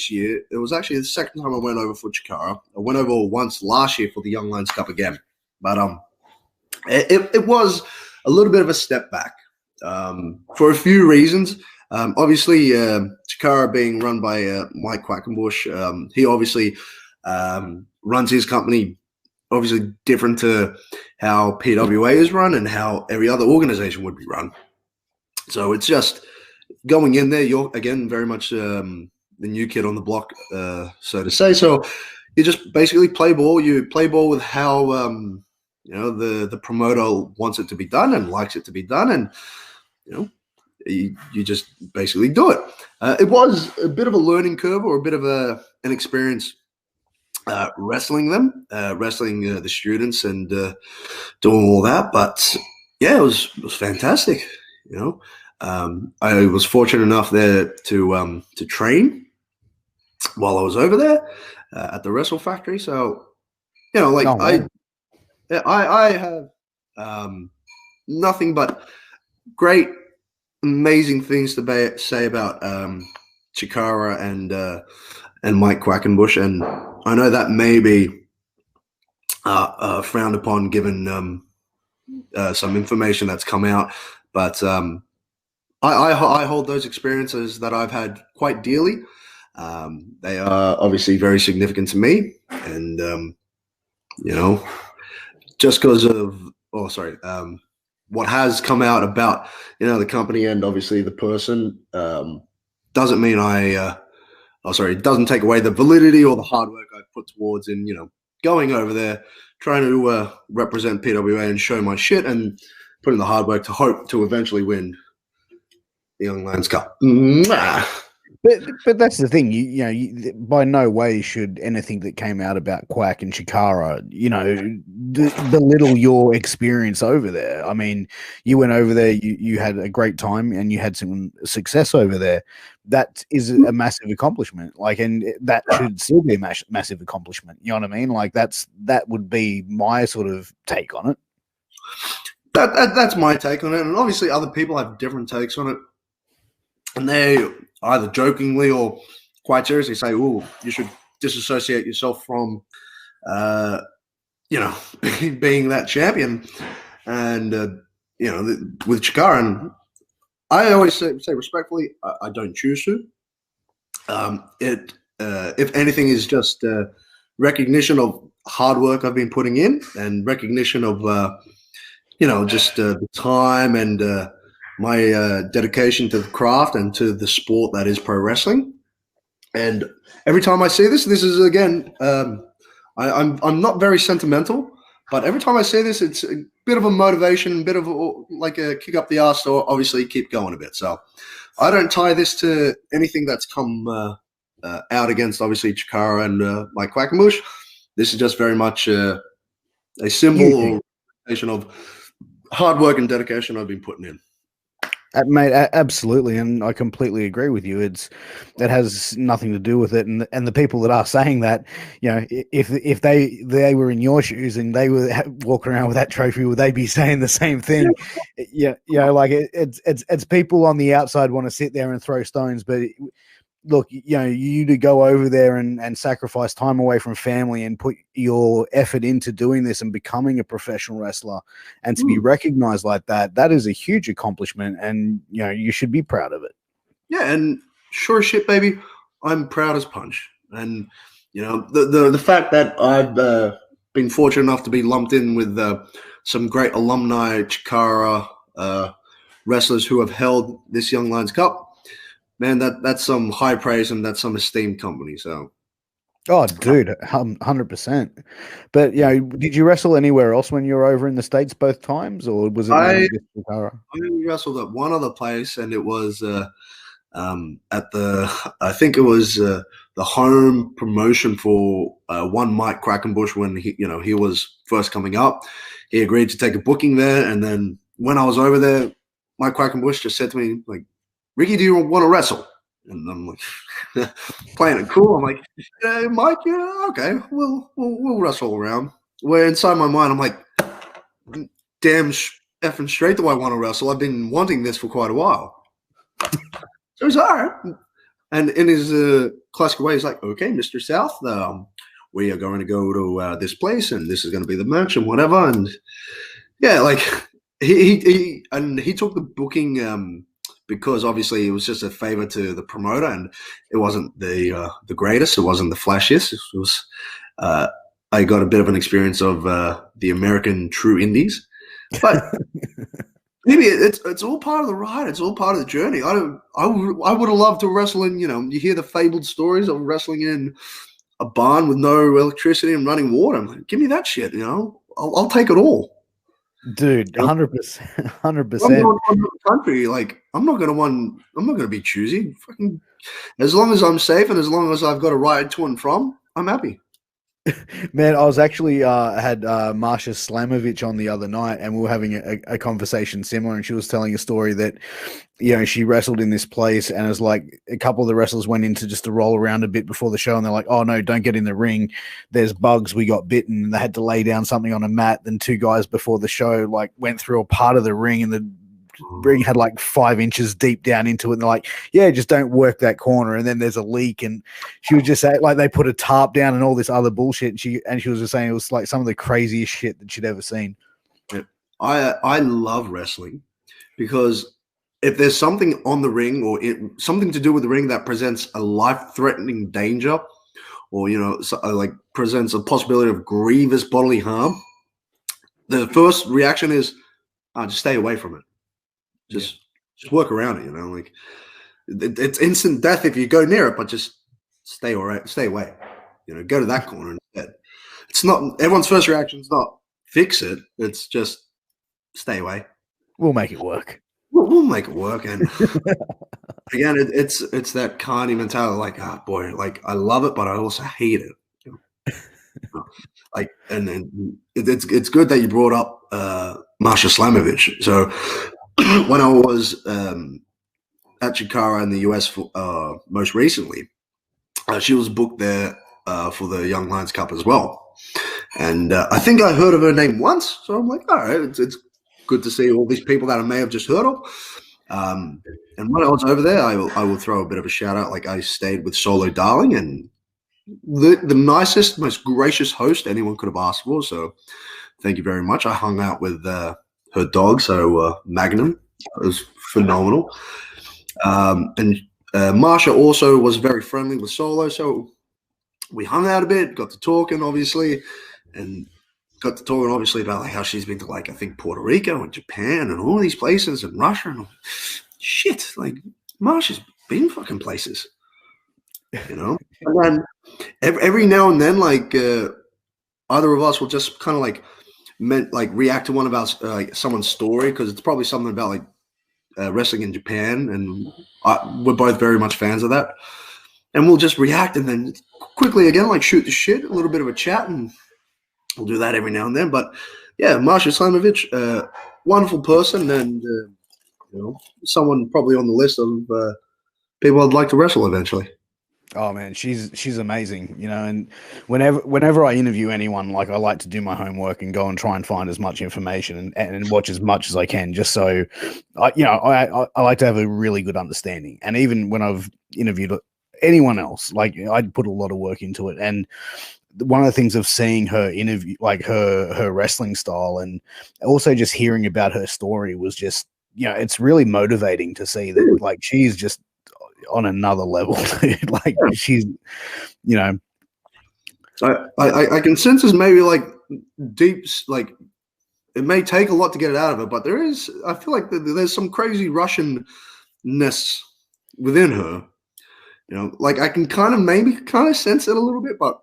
this year. It was actually the second time I went over for Chikara. I went over once last year for the Young Lions Cup again. But it was a little bit of a step back for a few reasons. Obviously, Chikara being run by Mike Quackenbush, he obviously runs his company obviously different to how PWA is run and how every other organization would be run. So it's just going in there, you're, again, very much the new kid on the block, so to say. So you just basically play ball. You play ball with how the promoter wants it to be done and likes it to be done, and you just basically do it. It was a bit of a learning curve or a bit of an experience wrestling the students and doing all that. But yeah, it was fantastic. I was fortunate enough there to train while I was over there at the Wrestle Factory. So I have nothing but great, amazing things to say about Chikara and Mike Quackenbush, and I know that may be frowned upon given some information that's come out, but I hold those experiences that I've had quite dearly. They are obviously very significant to me, and just because of what has come out about the company and obviously the person doesn't mean it doesn't take away the validity or the hard work I've put towards in going over there, trying to represent PWA and show my shit, and putting the hard work to hope to eventually win the Young Lions Cup. But that's the thing, you by no way should anything that came out about Quack and Chikara, belittle your experience over there. I mean, you went over there, you had a great time, and you had some success over there. That is a massive accomplishment. And that should still be a massive accomplishment. You know what I mean? That would be my sort of take on it. That's my take on it, and obviously other people have different takes on it, and they either jokingly or quite seriously say, "Oh, you should disassociate yourself from, being that champion." And with Chikara, and I always say respectfully, I don't choose to. If anything, is just recognition of hard work I've been putting in, and recognition of just the time and my dedication to the craft and to the sport that is pro wrestling. And every time I say this is again, I'm not very sentimental, but every time I say this, it's a bit of a motivation, a bit of a kick up the arse, or obviously keep going a bit. So I don't tie this to anything that's come out against obviously Chikara and Mike Quackenbush. This is just very much a symbol or representation of hard work and dedication I've been putting in. Mate, absolutely, and I completely agree with you. It has nothing to do with it, and the people that are saying that, if they were in your shoes and they were walking around with that trophy, would they be saying the same thing? It's people on the outside want to sit there and throw stones, but look, you to go over there and sacrifice time away from family and put your effort into doing this and becoming a professional wrestler, and to be recognized like that is a huge accomplishment, and you should be proud of it. Yeah, and sure shit, baby, I'm proud as punch. And the fact that I've been fortunate enough to be lumped in with some great alumni Chikara wrestlers who have held this Young Lions Cup, man, that's some high praise, and that's some esteemed company. So, oh, dude, 100%. But did you wrestle anywhere else when you were over in the States both times, or was it? I wrestled at one other place, and it was at I think it was the home promotion for one Mike Quackenbush when he was first coming up. He agreed to take a booking there, and then when I was over there, Mike Quackenbush just said to me, like, "Ricky, do you want to wrestle?" And I'm like, playing it cool. I'm like, "Yeah, Mike, okay, we'll wrestle around." Where inside my mind, I'm like, damn effing straight do I want to wrestle. I've been wanting this for quite a while. So it's all right. And in his classic way, he's like, "Okay, Mr. South, we are going to go to this place, and this is going to be the match and whatever." And yeah, like he took the booking because obviously it was just a favor to the promoter, and it wasn't the greatest, it wasn't the flashiest. It was I got a bit of an experience of the American true indies, but maybe it's all part of the ride. It's all part of the journey. I would have loved to wrestle in. You hear the fabled stories of wrestling in a barn with no electricity and running water. I'm like, give me that shit. I'll take it all. Dude, 100%, I'm 100%. going to the country. Like, I'm not gonna be choosy. Fucking, as long as I'm safe and as long as I've got a ride to and from, I'm happy. Man, I was actually had Marsha Slamovich on the other night, and we were having a conversation similar, and she was telling a story that, she wrestled in this place, and it was like a couple of the wrestlers went in to roll around a bit before the show, and they're like, "Oh no, don't get in the ring. There's bugs. We got bitten." And they had to lay down something on a mat. Then 2 guys before the show went through a part of the ring, and the ring had 5 inches deep down into it, and they're like, "Yeah, just don't work that corner." And then there's a leak, and she was just saying, they put a tarp down and all this other bullshit, and she was just saying it was some of the craziest shit that she'd ever seen. I love wrestling because if there's something on the ring or something to do with the ring that presents a life-threatening danger, or presents a possibility of grievous bodily harm, the first reaction is just stay away from it. Just work around it. It's instant death if you go near it, but just stay away. Go to that corner instead. It's not everyone's first reaction is not fix it. It's just stay away. We'll make it work. We'll make it work. And again, it's that carny mentality. Boy, I love it, but I also hate it. And then it's good that you brought up Marsha Slamovich. So when I was at Chikara in the US for, most recently, she was booked there for the Young Lions Cup as well. And I think I heard of her name once, so I'm like, all right, it's good to see all these people that I may have just heard of. And when I was over there, I will throw a bit of a shout out. I stayed with Solo Darling, and the nicest, most gracious host anyone could have asked for. So thank you very much. I hung out with her dog, so Magnum. It was phenomenal. And Marsha also was very friendly with Solo, so we hung out a bit, got to talking, obviously, about how she's been to I think Puerto Rico and Japan and all these places and Russia and shit. Marsha's been fucking places, And then every now and then, either of us will just kind of react to one about someone's story, because it's probably something about wrestling in Japan, and we're both very much fans of that, and we'll just react and then quickly again shoot the shit, a little bit of a chat, and we'll do that every now and then. But yeah, Marsha Slamovich, wonderful person, and someone probably on the list of people I'd like to wrestle eventually. Oh man, she's amazing, and whenever I interview anyone, I like to do my homework and go and try and find as much information and watch as much as I can, just so I like to have a really good understanding. And even when I've interviewed anyone else, I'd put a lot of work into it. And one of the things of seeing her interview, her wrestling style, and also just hearing about her story was just, it's really motivating to see that she's just on another level. She's, I can sense there's maybe deep, it may take a lot to get it out of her, but I feel like there's some crazy Russian-ness within her. I can kind of sense it a little bit, but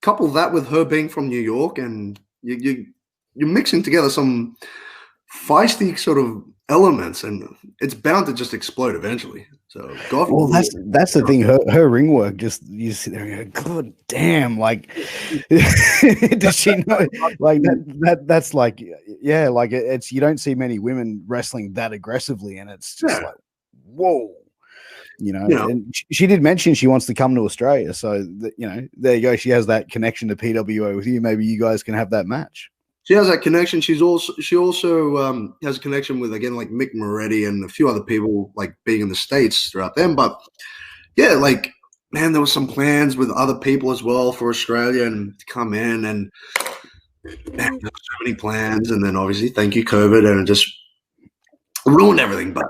couple that with her being from New York, and you're mixing together some feisty sort of elements, and it's bound to just explode eventually. So, that's the thing. Her ring work, just you sit there and go, God damn! Does she know? That's it's, you don't see many women wrestling that aggressively, and it's just whoa. And she did mention she wants to come to Australia, so there you go. She has that connection to PWO with you. Maybe you guys can have that match. She has that connection. She also has a connection with, again, Mick Moretti and a few other people, being in the States throughout them. But yeah, like, man, there was some plans with other people as well for Australia and to come in, and man, there were so many plans, and then obviously, thank you, COVID, and it just ruined everything. But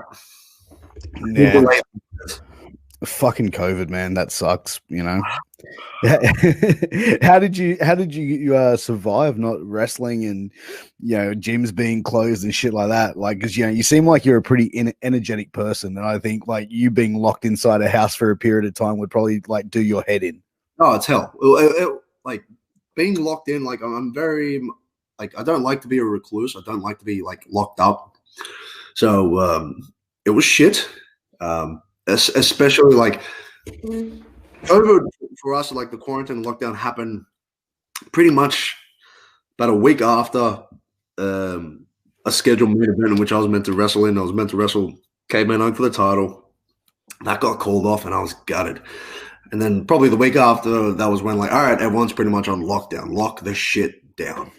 Yeah, fucking COVID, man, that sucks. How did you survive not wrestling and gyms being closed and shit like that? Like, because you seem like you're a pretty energetic person, and I think like you being locked inside a house for a period of time would probably like do your head in. Oh, it's hell. Like being locked in. Like I'm very like I don't like to be a recluse. I don't like to be like locked up. So it was shit. Especially like COVID for us, like the quarantine lockdown happened pretty much about a week after a scheduled main event in which I was meant to wrestle in. I was meant to wrestle Caveman Oak for the title. That got called off, and I was gutted. And then probably the week after, that was when like, all right, everyone's pretty much on lockdown. Lock the shit down.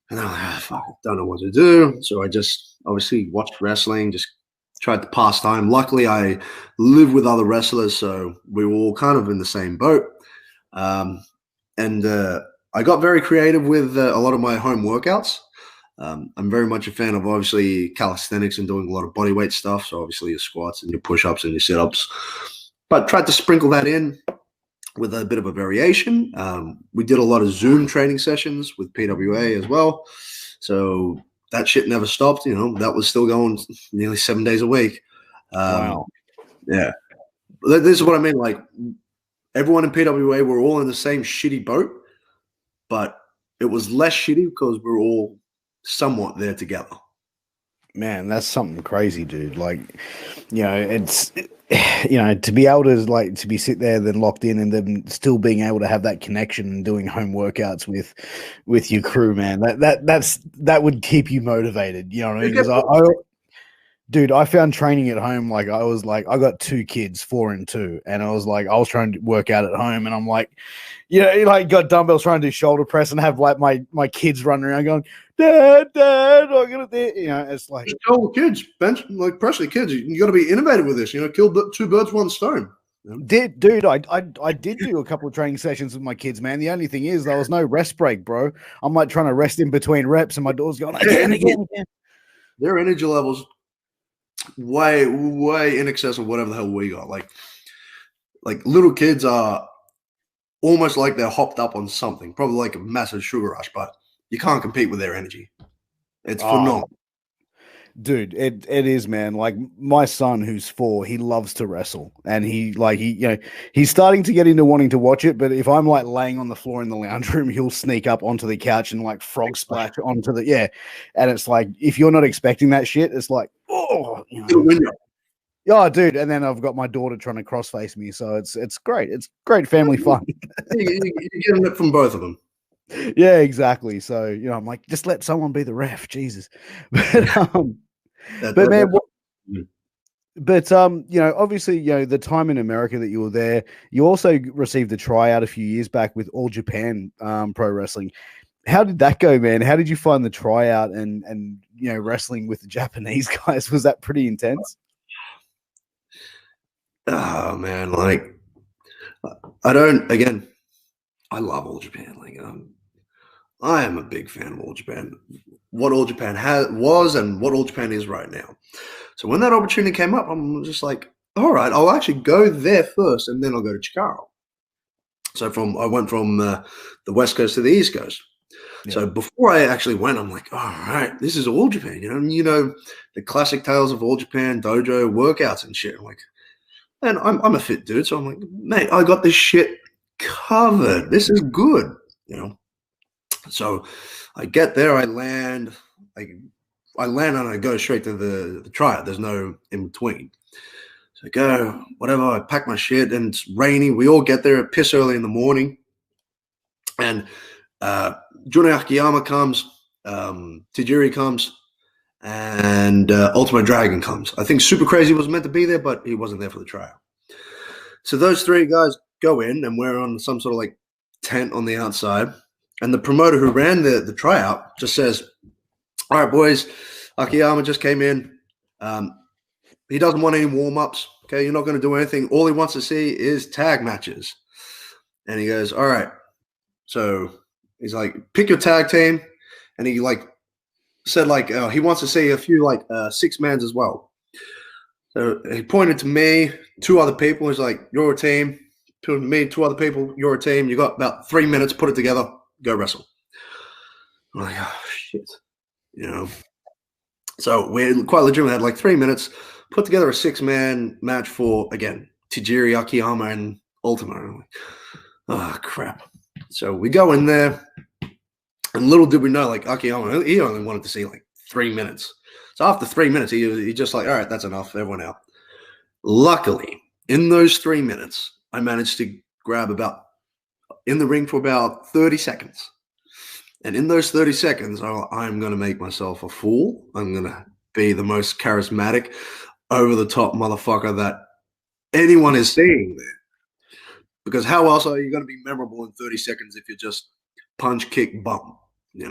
And I'm like, fuck, I don't know what to do. So I just obviously watched wrestling, just tried to pass time. Luckily, I live with other wrestlers, so we were all kind of in the same boat. And I got very creative with a lot of my home workouts. I'm very much a fan of obviously calisthenics and doing a lot of bodyweight stuff. So obviously your squats and your push-ups and your sit-ups. But tried to sprinkle that in with a bit of a variation. We did a lot of Zoom training sessions with PWA as well. So that shit never stopped. That was still going nearly 7 days a week. Wow. Yeah. This is what I mean. Like everyone in PWA, we're all in the same shitty boat, but it was less shitty because we're all somewhat there together. Man, that's something crazy, dude. Like, it's to be able to like to be sit there then locked in and then still being able to have that connection and doing home workouts with your crew, man. That would keep you motivated. You know what I mean? Because dude, I found training at home. Like I was like, I got 2 kids, 4 and 2, and I was trying to work out at home, and I'm like, like got dumbbells trying to do shoulder press and have like my kids running around going, Dad, I gotta do. It's like just tell the kids, bench, like pressure the kids. You got to be innovative with this. Kill 2 birds, 1 stone. Dude, I did do a couple of training sessions with my kids, man. The only thing is there was no rest break, bro. I'm like trying to rest in between reps, and my daughter's going again. Their energy levels way in excess of whatever the hell we got. Like little kids are almost like they're hopped up on something, probably like a massive sugar rush, but you can't compete with their energy. It's phenomenal. Dude, it is, man. Like my son who's 4, he loves to wrestle, and he's starting to get into wanting to watch it, but if I'm like laying on the floor in the lounge room, he'll sneak up onto the couch and like frog splash onto and it's like if you're not expecting that shit, it's like oh, dude, and then I've got my daughter trying to cross-face me, so it's great. It's great family fun. You're getting it from both of them. Yeah, exactly. So, I'm like, just let someone be the ref, Jesus. But man, obviously, the time in America that you were there, you also received a tryout a few years back with All Japan Pro Wrestling. How did that go, man? How did you find the tryout and wrestling with the Japanese guys? Was that pretty intense? Oh man, like I love All Japan. Like I am a big fan of All Japan. What All Japan was and what All Japan is right now. So when that opportunity came up, I'm just like, all right, I'll actually go there first, and then I'll go to Chikara. So I went from the West Coast to the East Coast. Yeah. So before I actually went, I'm like, all right, this is All Japan. The classic tales of All Japan dojo workouts and shit. I'm like, and I'm a fit dude, so I'm like, mate, I got this shit covered. This is good, So I get there, I land, and I go straight to the tryout. There's no in between. So I go, whatever, I pack my shit, and it's rainy. We all get there at piss early in the morning. And Jun Akiyama comes, Tajiri comes, and Ultimate Dragon comes. I think Super Crazy was meant to be there, but he wasn't there for the tryout. So those 3 guys go in, and we're on some sort of like tent on the outside. And the promoter who ran the tryout just says, all right, boys, Akiyama just came in. He doesn't want any warm-ups. Okay, you're not going to do anything. All he wants to see is tag matches. And he goes, all right. So he's like, pick your tag team. And he like said like he wants to see a few like six mans as well. So he pointed to me, two other people. He's like, you're a team. Pointed to me, two other people. You're a team. You got about 3 minutes. Put it together. Go wrestle. I'm like, oh shit, you know. So we quite legitimately had like 3 minutes. Put together a 6-man match for again Tajiri, Akiyama, and Ultima. I'm like, oh crap. So we go in there. And little did we know, like Akiyama, he only wanted to see like 3 minutes. So after 3 minutes, he just like, all right, that's enough. Everyone out. Luckily, in those 3 minutes, I managed to grab about in the ring for about 30 seconds. And in those 30 seconds, I'm going to make myself a fool. I'm going to be the most charismatic, over the top motherfucker that anyone is seeing there. Because how else are you going to be memorable in 30 seconds if you're just punch, kick, bump?